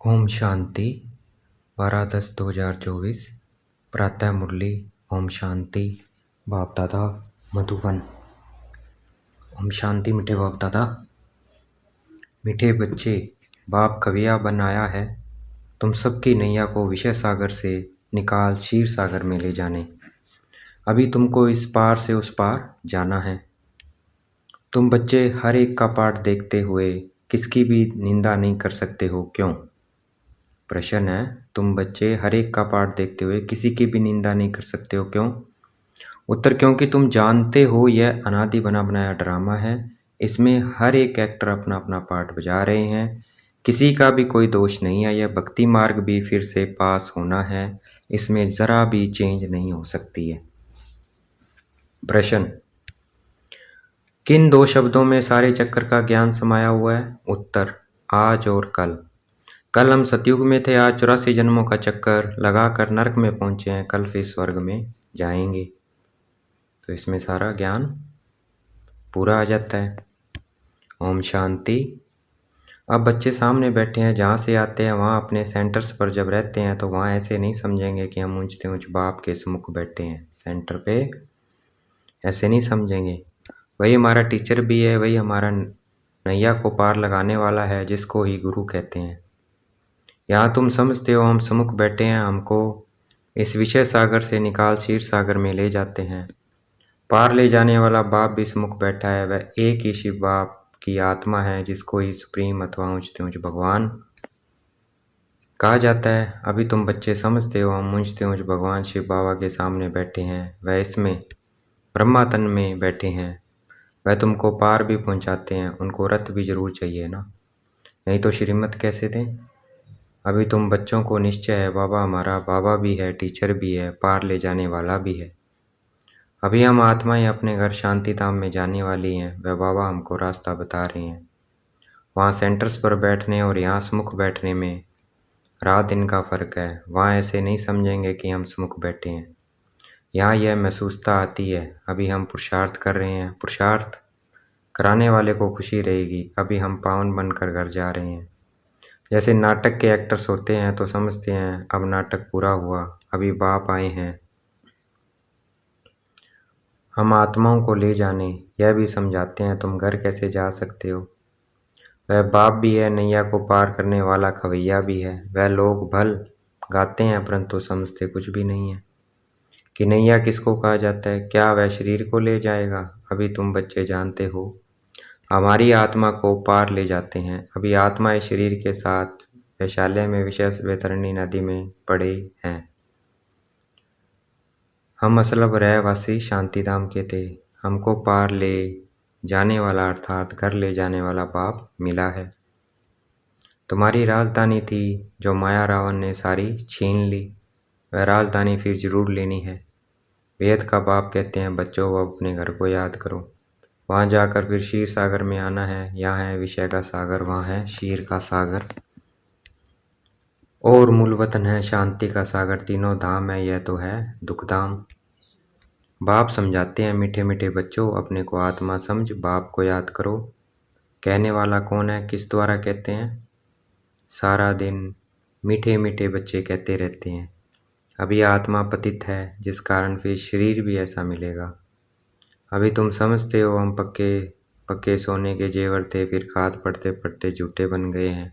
ओम शांति 12/10/2024 प्रातः मुरली। ओम शांति बाप दादा मधुबन। ओम शांति मीठे बाप दादा। मीठे बच्चे, बाप कविया बनाया है तुम सबकी नैया को विषय सागर से निकाल क्षीर सागर में ले जाने। अभी तुमको इस पार से उस पार जाना है। तुम बच्चे हर एक का पाठ देखते हुए किसकी भी निंदा नहीं कर सकते हो, क्यों? प्रश्न है, तुम बच्चे हर एक का पाठ देखते हुए किसी की भी निंदा नहीं कर सकते हो, क्यों? उत्तर, क्योंकि तुम जानते हो यह अनादि बना बनाया ड्रामा है। इसमें हर एक एक्टर अपना अपना पार्ट बजा रहे हैं, किसी का भी कोई दोष नहीं है। यह भक्ति मार्ग भी फिर से पास होना है, इसमें जरा भी चेंज नहीं हो सकती है। प्रश्न, किन दो शब्दों में सारे चक्कर का ज्ञान समाया हुआ है? उत्तर, आज और कल। कल हम सतयुग में थे, आज 84 जन्मों का चक्कर लगाकर नरक में पहुंचे हैं, कल फिर स्वर्ग में जाएंगे। तो इसमें सारा ज्ञान पूरा आ जाता है। ओम शांति। अब बच्चे सामने बैठे हैं, जहाँ से आते हैं वहाँ अपने सेंटर्स पर जब रहते हैं तो वहाँ ऐसे नहीं समझेंगे कि हम ऊंचते ऊंच बाप के सम्मुख बैठे हैं सेंटर पे, ऐसे नहीं समझेंगे। वही हमारा टीचर भी है, वही हमारा नैया को पार लगाने वाला है, जिसको ही गुरु कहते हैं। यहाँ तुम समझते हो हम सम्मुख बैठे हैं, हमको इस विषय सागर से निकाल क्षीर सागर में ले जाते हैं। पार ले जाने वाला बाप भी सम्मुख बैठा है, वह एक ही शिव बाप की आत्मा है, जिसको ही सुप्रीम अथवा ऊंचते ऊंच भगवान कहा जाता है। अभी तुम बच्चे समझते हो हम ऊंचते ऊंच भगवान शिव बाबा के सामने बैठे हैं, वह इसमें ब्रह्मा तन में बैठे हैं। वह तुमको पार भी पहुंचाते हैं, उनको रथ भी जरूर चाहिए ना, नहीं तो श्रीमत कैसे दें। अभी तुम बच्चों को निश्चय है बाबा हमारा बाबा भी है, टीचर भी है, पार ले जाने वाला भी है। अभी हम आत्माएं अपने घर शांति धाम में जाने वाली हैं, वह बाबा हमको रास्ता बता रहे हैं। वहाँ सेंटर्स पर बैठने और यहाँ सम्मुख बैठने में रात दिन का फ़र्क है। वहाँ ऐसे नहीं समझेंगे कि हम सम्मुख बैठे हैं, यहाँ यह महसूसता आती है। अभी हम पुरुषार्थ कर रहे हैं, पुरुषार्थ कराने वाले को खुशी रहेगी। अभी हम पावन बनकर घर जा रहे हैं। जैसे नाटक के एक्टर्स होते हैं तो समझते हैं अब नाटक पूरा हुआ, अभी बाप आए हैं हम आत्माओं को ले जाने, यह भी समझाते हैं तुम घर कैसे जा सकते हो। वह बाप भी है, नैया को पार करने वाला खवैया भी है। वह लोग भल गाते हैं परंतु समझते कुछ भी नहीं है कि नैया किसको कहा जाता है। क्या वह शरीर को ले जाएगा? अभी तुम बच्चे जानते हो हमारी आत्मा को पार ले जाते हैं। अभी आत्मा इस शरीर के साथ वैशाल्य में विषय वैतरणी नदी में पड़े हैं। हम असलब रहवासी शांतिधाम के थे, हमको पार ले जाने वाला अर्थात घर ले जाने वाला बाप मिला है। तुम्हारी राजधानी थी जो माया रावण ने सारी छीन ली, वह राजधानी फिर जरूर लेनी है। वेद का बाप कहते हैं बच्चों वो अपने घर को याद करो, वहाँ जाकर फिर क्षीर सागर में आना है। यहाँ है विषय का सागर, वहाँ है क्षीर का सागर और मूल वतन है शांति का सागर। तीनों धाम है, यह तो है दुख धाम। बाप समझाते हैं मीठे मीठे बच्चों अपने को आत्मा समझ, बाप को याद करो। कहने वाला कौन है, किस द्वारा कहते हैं? सारा दिन मीठे मीठे बच्चे कहते रहते हैं। अभी आत्मा पतित है, जिस कारण फिर शरीर भी ऐसा मिलेगा। अभी तुम समझते हो हम पक्के पक्के सोने के जेवर थे, फिर खाद पड़ते पड़ते झूठे बन गए हैं।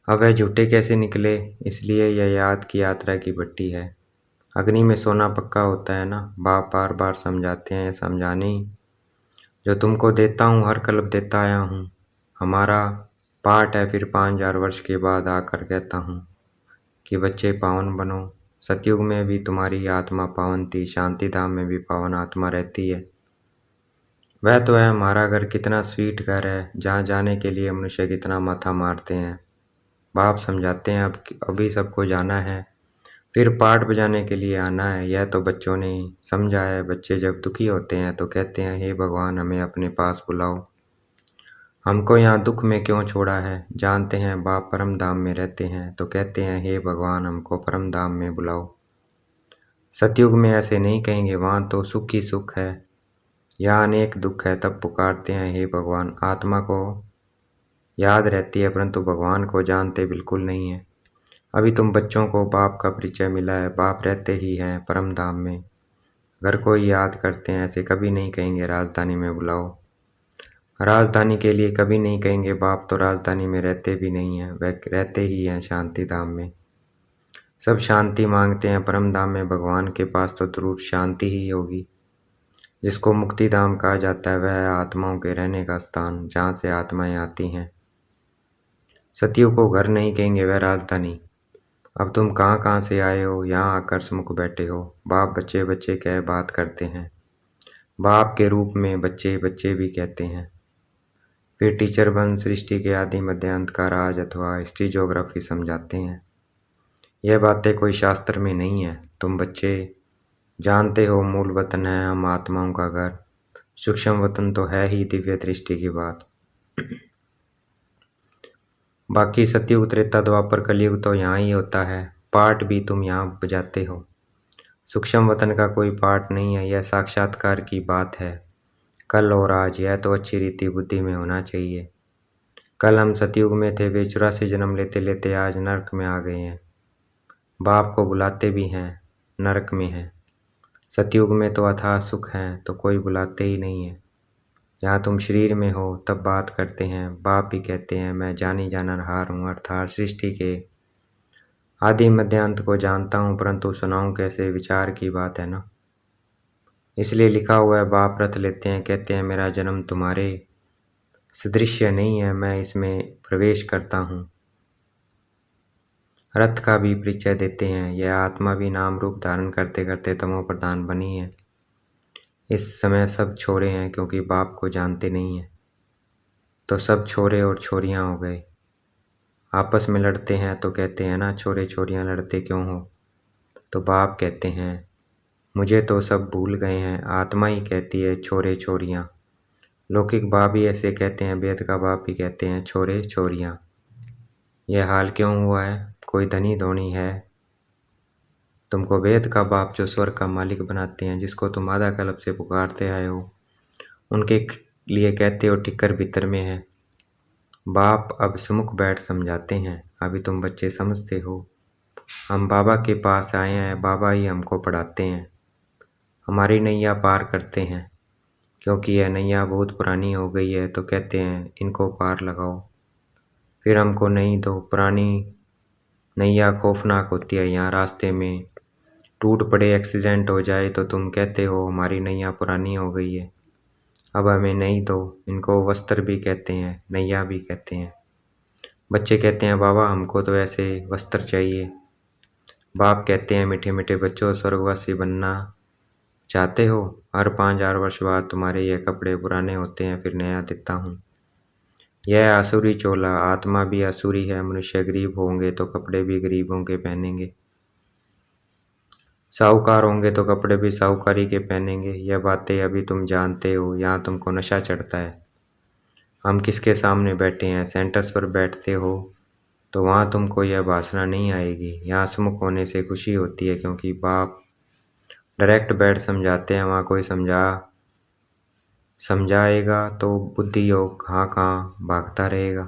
अब वह झूठे कैसे निकले? इसलिए यह याद की यात्रा की भट्टी है। अग्नि में सोना पक्का होता है ना। बाप बार बार समझाते हैं, समझाने जो तुमको देता हूँ हर कल्प देता आया हूँ। हमारा पाठ है, फिर 5000 वर्ष के बाद आकर कहता हूँ कि बच्चे पावन बनो। सतयुग में भी तुम्हारी आत्मा पावन थी, शांति धाम में भी पावन आत्मा रहती है। वह तो है हमारा घर, कितना स्वीट घर है, जहाँ जाने के लिए मनुष्य कितना माथा मारते हैं। बाप समझाते हैं अब अभी सबको जाना है, फिर पाठ बजाने के लिए आना है। यह तो बच्चों ने समझा है। बच्चे जब दुखी होते हैं तो कहते हैं हे भगवान हमें अपने पास बुलाओ, हमको यहाँ दुख में क्यों छोड़ा है। जानते हैं बाप परम धाम में रहते हैं तो कहते हैं हे भगवान हमको परम धाम में बुलाओ। सतयुग में ऐसे नहीं कहेंगे, वहाँ तो सुख ही सुख है, यहाँ अनेक दुख है। तब पुकारते हैं हे भगवान आत्मा को याद रहती है, परंतु भगवान को जानते बिल्कुल नहीं है। अभी तुम बच्चों को बाप का परिचय मिला है, बाप रहते ही हैं परम धाम में। घर को ही याद करते हैं, ऐसे कभी नहीं कहेंगे राजधानी में बुलाओ। राजधानी के लिए कभी नहीं कहेंगे, बाप तो राजधानी में रहते भी नहीं हैं, वह रहते ही हैं शांति धाम में। सब शांति मांगते हैं परम धाम में, भगवान के पास तो जरूर शांति ही होगी। जिसको मुक्ति धाम कहा जाता है वह है आत्माओं के रहने का स्थान, जहाँ से आत्माएं आती हैं। सतियों को घर नहीं कहेंगे, वह राजधानी। अब तुम कहाँ कहाँ से आए हो, यहाँ आकर समुख बैठे हो। बाप बच्चे बच्चे कह बात करते हैं, बाप के रूप में बच्चे बच्चे भी कहते हैं। फिर टीचर बन सृष्टि के आदि मध्य अंत का राज अथवा हिस्ट्री ज्योग्राफी समझाते हैं। यह बातें कोई शास्त्र में नहीं है, तुम बच्चे जानते हो। मूल वतन है हम आत्माओं का घर, सूक्ष्म वतन तो है ही दिव्य दृष्टि की बात। बाकी सतयुग त्रेता द्वापर कलयुग तो यहाँ ही होता है, पाठ भी तुम यहाँ बजाते हो। सूक्ष्म वतन का कोई पाठ नहीं है, यह साक्षात्कार की बात है। कल और आज यह तो अच्छी रीति बुद्धि में होना चाहिए। कल हम सतयुग में थे, वे 84 जन्म लेते लेते आज नरक में आ गए हैं। बाप को बुलाते भी हैं, नरक में हैं। सतयुग में तो अथाह सुख है, तो कोई बुलाते ही नहीं है। यहाँ तुम शरीर में हो तब बात करते हैं, बाप भी कहते हैं मैं जानी जाननहार हूँ, अर्थात सृष्टि के आदि मध्य अंत को जानता हूँ, परंतु सुनाऊँ कैसे, विचार की बात है ना। इसलिए लिखा हुआ है, बाप रथ लेते हैं, कहते हैं मेरा जन्म तुम्हारे सदृश्य नहीं है, मैं इसमें प्रवेश करता हूँ। रथ का भी परिचय देते हैं, यह आत्मा भी नाम रूप धारण करते करते तमो प्रधान बनी है। इस समय सब छोरे हैं, क्योंकि बाप को जानते नहीं हैं, तो सब छोरे और छोरियां हो गए। आपस में लड़ते हैं तो कहते हैं ना, छोरे छोरियां लड़ते क्यों हो। तो बाप कहते हैं मुझे तो सब भूल गए हैं, आत्मा ही कहती है छोरे छोरियां। लौकिक बाप भी ऐसे कहते हैं, वेद का बाप भी कहते हैं छोरे छोरियां। यह हाल क्यों हुआ है, कोई धनी धोनी है। तुमको वेद का बाप जो स्वर्ग का मालिक बनाते हैं, जिसको तुम आधा कल्प से पुकारते आए हो, उनके लिए कहते हो टिक्कर भीतर में है। बाप अब समुख बैठ समझाते हैं, अभी तुम बच्चे समझते हो। हम बाबा के पास आए हैं, बाबा ही हमको पढ़ाते हैं, हमारी नैया पार करते हैं। क्योंकि यह नैया बहुत पुरानी हो गई है, तो कहते हैं इनको पार लगाओ। फिर हमको नहीं दो, पुरानी नैया खौफनाक होती है। यहाँ रास्ते में टूट पड़े, एक्सीडेंट हो जाए तो तुम कहते हो हमारी नैया पुरानी हो गई है, अब हमें नहीं दो। इनको वस्त्र भी कहते हैं, नैया भी कहते हैं। बच्चे कहते हैं बाबा हमको तो ऐसे वस्त्र चाहिए। बाप कहते हैं मीठे मीठे बच्चों, स्वर्गवासी बनना चाहते हो, हर 5000 वर्ष बाद तुम्हारे ये कपड़े पुराने होते हैं, फिर नया देता हूँ। यह आसुरी चोला, आत्मा भी आसुरी है। मनुष्य गरीब होंगे तो कपड़े भी गरीबों के पहनेंगे, साहूकार होंगे तो कपड़े भी साहूकारी के पहनेंगे। यह बातें अभी तुम जानते हो, यहाँ तुमको नशा चढ़ता है। हम किसके सामने बैठे हैं, सेंटर्स पर बैठते हो तो वहाँ तुमको यह वासना नहीं आएगी। यहाँ सम्मुख होने से खुशी होती है, क्योंकि बाप डायरेक्ट बैठ समझाते हैं। वहाँ कोई समझाएगा तो बुद्धि योग कहाँ कहाँ भागता रहेगा।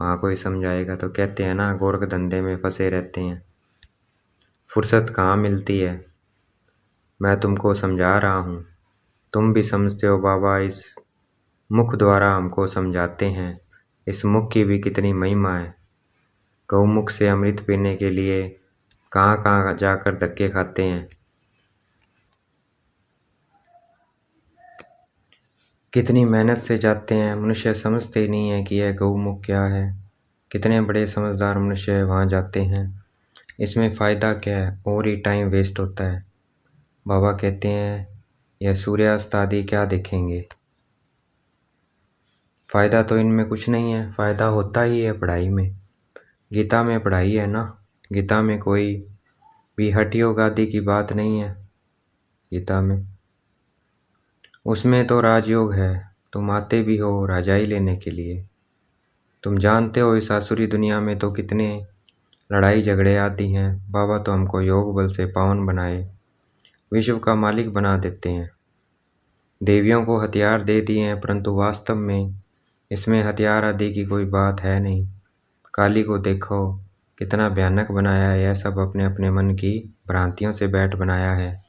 वहाँ कोई समझाएगा तो कहते हैं ना, गोरख धंधे में फंसे रहते हैं, फुर्सत कहाँ मिलती है। मैं तुमको समझा रहा हूँ, तुम भी समझते हो। बाबा इस मुख द्वारा हमको समझाते हैं, इस मुख की भी कितनी महिमा है। गौमुख से अमृत पीने के लिए कहाँ कहाँ जाकर धक्के खाते हैं, कितनी मेहनत से जाते हैं। मनुष्य समझते ही नहीं है कि यह गौमुख क्या है। कितने बड़े समझदार मनुष्य वहाँ जाते हैं, इसमें फ़ायदा क्या है, और ही टाइम वेस्ट होता है। बाबा कहते हैं यह सूर्यास्त आदि क्या देखेंगे, फ़ायदा तो इनमें कुछ नहीं है। फ़ायदा होता ही है पढ़ाई में, गीता में पढ़ाई है ना। गीता में कोई भी हठ योग आदि की बात नहीं है। गीता में उसमें तो राजयोग है। तुम आते भी हो राजाई लेने के लिए। तुम जानते हो इस आसुरी दुनिया में तो कितने लड़ाई झगड़े आती हैं। बाबा तो हमको योग बल से पावन बनाए, विश्व का मालिक बना देते हैं। देवियों को हथियार दे दिए हैं, परंतु वास्तव में इसमें हथियार आदि की कोई बात है नहीं। काली को देखो, कितना भयानक बनाया है। यह सब अपने अपने मन की भ्रांतियों से बैठ बनाया है।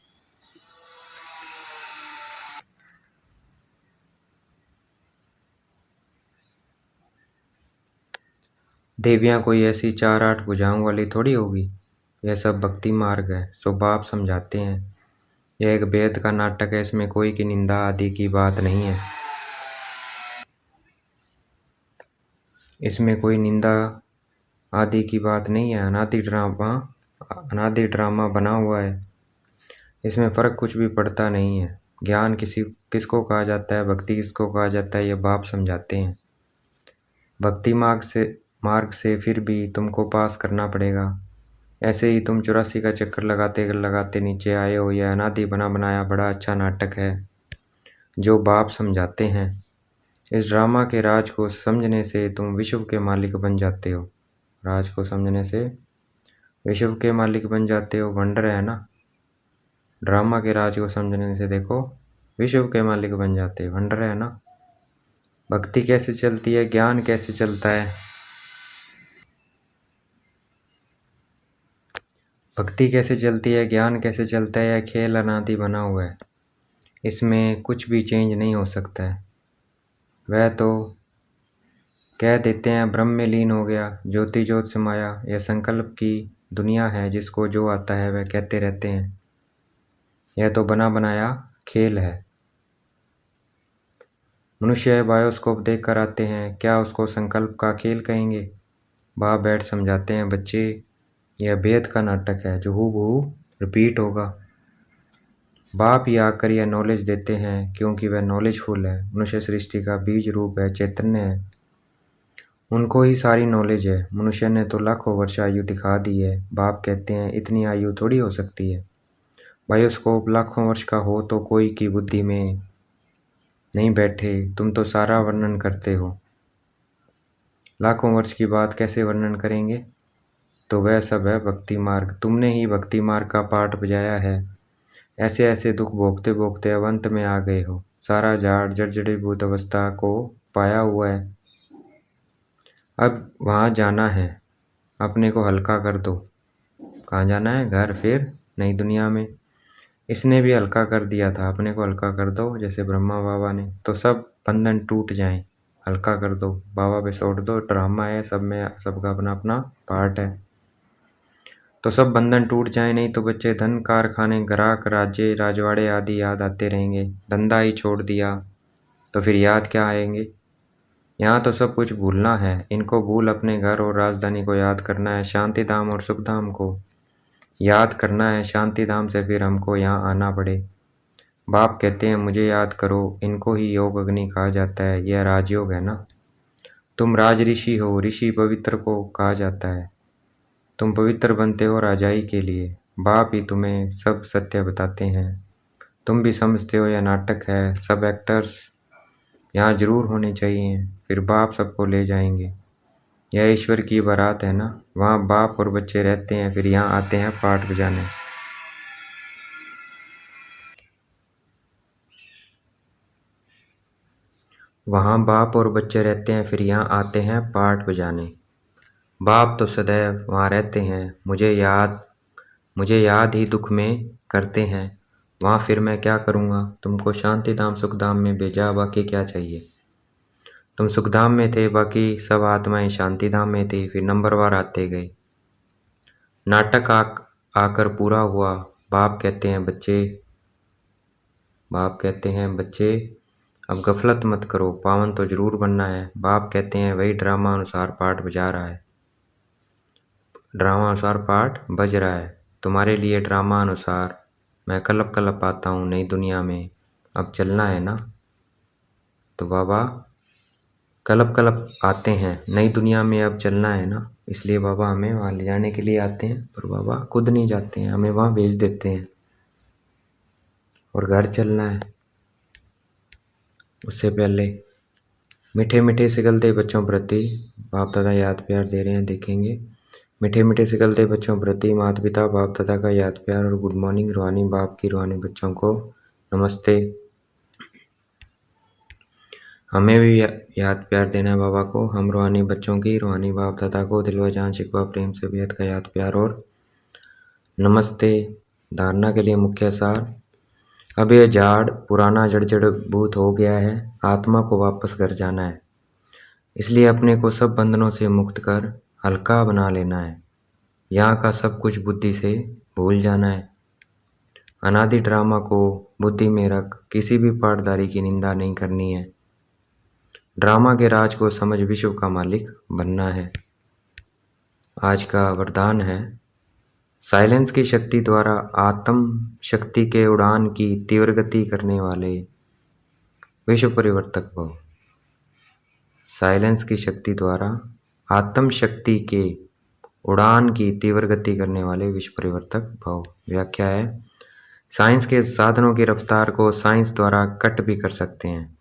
देवियाँ कोई ऐसी 4-8 भुजाओं वाली थोड़ी होगी। यह सब भक्ति मार्ग है, सो बाप समझाते हैं। यह एक वेद का नाटक है, इसमें कोई की निंदा आदि की बात नहीं है। इसमें कोई निंदा आदि की बात नहीं है। अनादि ड्रामा बना हुआ है। इसमें फ़र्क कुछ भी पड़ता नहीं है। ज्ञान किसको कहा जाता है, भक्ति किसको कहा जाता है, ये बाप समझाते हैं। भक्ति मार्ग से फिर भी तुमको पास करना पड़ेगा। ऐसे ही तुम 84 का चक्कर लगाते लगाते नीचे आए हो। यह अनादि बना बनाया बड़ा अच्छा नाटक है जो बाप समझाते हैं। इस ड्रामा के राज को समझने से तुम विश्व के मालिक बन जाते हो। राज को समझने से विश्व के मालिक बन जाते हो। वंडर है ना। ड्रामा के राज को समझने से देखो विश्व के मालिक बन जाते हैं। वंडर है ना। भक्ति कैसे चलती है, ज्ञान कैसे चलता है। भक्ति कैसे चलती है, ज्ञान कैसे चलता है। यह खेल अनादि बना हुआ है। इसमें कुछ भी चेंज नहीं हो सकता है। वह तो कह देते हैं ब्रह्म में लीन हो गया, ज्योति ज्योत समाया। यह संकल्प की दुनिया है, जिसको जो आता है वह कहते रहते हैं। यह तो बना बनाया खेल है। मनुष्य बायोस्कोप देख कर आते हैं, क्या उसको संकल्प का खेल कहेंगे। बाप बैठ समझाते हैं, बच्चे यह वेद का नाटक है जो हूबहू रिपीट होगा। बाप ही आकर यह नॉलेज देते हैं, क्योंकि वह नॉलेजफुल है। मनुष्य सृष्टि का बीज रूप है, चैतन्य है। उनको ही सारी नॉलेज है। मनुष्य ने तो लाखों वर्ष आयु दिखा दी है। बाप कहते हैं इतनी आयु थोड़ी हो सकती है। बायोस्कोप लाखों वर्ष का हो तो कोई की बुद्धि में नहीं बैठे। तुम तो सारा वर्णन करते हो। लाखों वर्ष की बात कैसे वर्णन करेंगे। तो वह सब है भक्ति मार्ग। तुमने ही भक्ति मार्ग का पाठ बजाया है। ऐसे ऐसे दुख भोगते भोगते अब अंत में आ गए हो। सारा झाड़ जर्जरीभूत अवस्था को पाया हुआ है। अब वहाँ जाना है, अपने को हल्का कर दो। कहाँ जाना है, घर, फिर नई दुनिया में। इसने भी हल्का कर दिया था, अपने को हल्का कर दो जैसे ब्रह्मा बाबा ने, तो सब बंधन टूट जाएं। हल्का कर दो, बाबा पे छोड़ दो। ड्रामा है, सब में सबका अपना अपना पार्ट है, तो सब बंधन टूट जाए। नहीं तो बच्चे धन कारखाने ग्राहक राज्य राजवाड़े आदि याद आते रहेंगे। धंधा ही छोड़ दिया तो फिर याद क्या आएंगे। यहाँ तो सब कुछ भूलना है। इनको भूल अपने घर और राजधानी को याद करना है। शांति धाम और सुख धाम को याद करना है। शांति धाम से फिर हमको यहाँ आना पड़े। बाप कहते हैं मुझे याद करो। इनको ही योग अग्नि कहा जाता है। यह राजयोग है ना। तुम राज ऋषि हो। ऋषि पवित्र को कहा जाता है। तुम पवित्र बनते हो राजाई के लिए। बाप ही तुम्हें सब सत्य बताते हैं। तुम भी समझते हो यह नाटक है। सब एक्टर्स यहाँ जरूर होने चाहिए, फिर बाप सबको ले जाएंगे। यह ईश्वर की बारात है ना। वहाँ बाप और बच्चे रहते हैं, फिर यहाँ आते हैं पाठ बजाने। वहाँ बाप और बच्चे रहते हैं, फिर यहाँ आते हैं पाठ बजाने। बाप तो सदैव वहाँ रहते हैं। मुझे याद ही दुख में करते हैं। वहाँ फिर मैं क्या करूँगा। तुमको शांति धाम सुख धाम में भेजा, बाकी क्या चाहिए। तुम सुख धाम में थे, बाकी सब आत्माएं शांति धाम में थी, फिर नंबरवार आते गए। नाटक आकर पूरा हुआ। बाप कहते हैं बच्चे अब गफलत मत करो, पावन तो जरूर बनना है। बाप कहते हैं वही ड्रामा अनुसार पाठ बजा रहा है। ड्रामा अनुसार पाठ बज रहा है तुम्हारे लिए। ड्रामा अनुसार मैं कलप कलप आता हूँ नई दुनिया में। अब चलना है ना। तो बाबा कलप कलप आते हैं नई दुनिया में, अब चलना है ना। इसलिए बाबा हमें वहाँ ले जाने के लिए आते हैं, पर बाबा खुद नहीं जाते हैं, हमें वहाँ भेज देते हैं। और घर चलना है। उससे पहले मीठे मीठे सिकलते बच्चों प्रति बाप दादा याद प्यार दे रहे हैं, देखेंगे। मीठे मीठे सिकलते बच्चों प्रति माता पिता बाप दादा का याद प्यार और गुड मॉर्निंग। रूहानी बाप की रूहानी बच्चों को नमस्ते। हमें भी याद प्यार देना है बाबा को। हम रूहानी बच्चों की रूहानी बाप दादा को दिलवा जान शिकवा प्रेम से बेहद का याद प्यार और नमस्ते। धारणा के लिए मुख्य सार। अब यह झाड़ पुराना जड़ भूत हो गया है, आत्मा को वापस घर जाना है, इसलिए अपने को सब बंधनों से मुक्त कर हल्का बना लेना है। यहाँ का सब कुछ बुद्धि से भूल जाना है। अनादि ड्रामा को बुद्धि में रख किसी भी पाठधारी की निंदा नहीं करनी है। ड्रामा के राज को समझ विश्व का मालिक बनना है। आज का वरदान है, साइलेंस की शक्ति द्वारा आत्म शक्ति के उड़ान की तीव्र गति करने वाले विश्व परिवर्तक भव। साइलेंस की शक्ति द्वारा आत्म शक्ति के उड़ान की तीव्र गति करने वाले विश्व परिवर्तक भव। व्याख्या है, साइंस के साधनों की रफ्तार को साइंस द्वारा कट भी कर सकते हैं,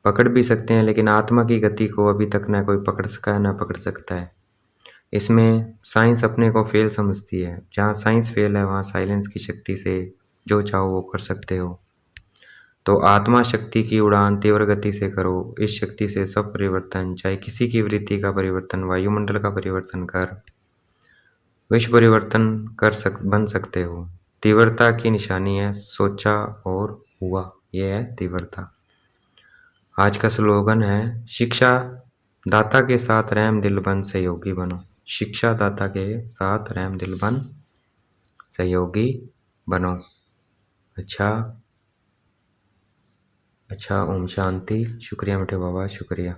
पकड़ भी सकते हैं, लेकिन आत्मा की गति को अभी तक न कोई पकड़ सका है न पकड़ सकता है। इसमें साइंस अपने को फेल समझती है। जहाँ साइंस फेल है वहाँ साइलेंस की शक्ति से जो चाहो वो कर सकते हो। तो आत्मा शक्ति की उड़ान तीव्र गति से करो। इस शक्ति से सब परिवर्तन, चाहे किसी की वृत्ति का परिवर्तन, वायुमंडल का परिवर्तन कर विश्व परिवर्तन बन सकते हो। तीव्रता की निशानी है सोचा और हुआ, यह है तीव्रता। आज का स्लोगन है, शिक्षा दाता के साथ रहम दिल बन सहयोगी बनो। शिक्षा दाता के साथ रहम दिल बन सहयोगी बनो। अच्छा, ओम शांति। शुक्रिया मीठे बाबा, शुक्रिया।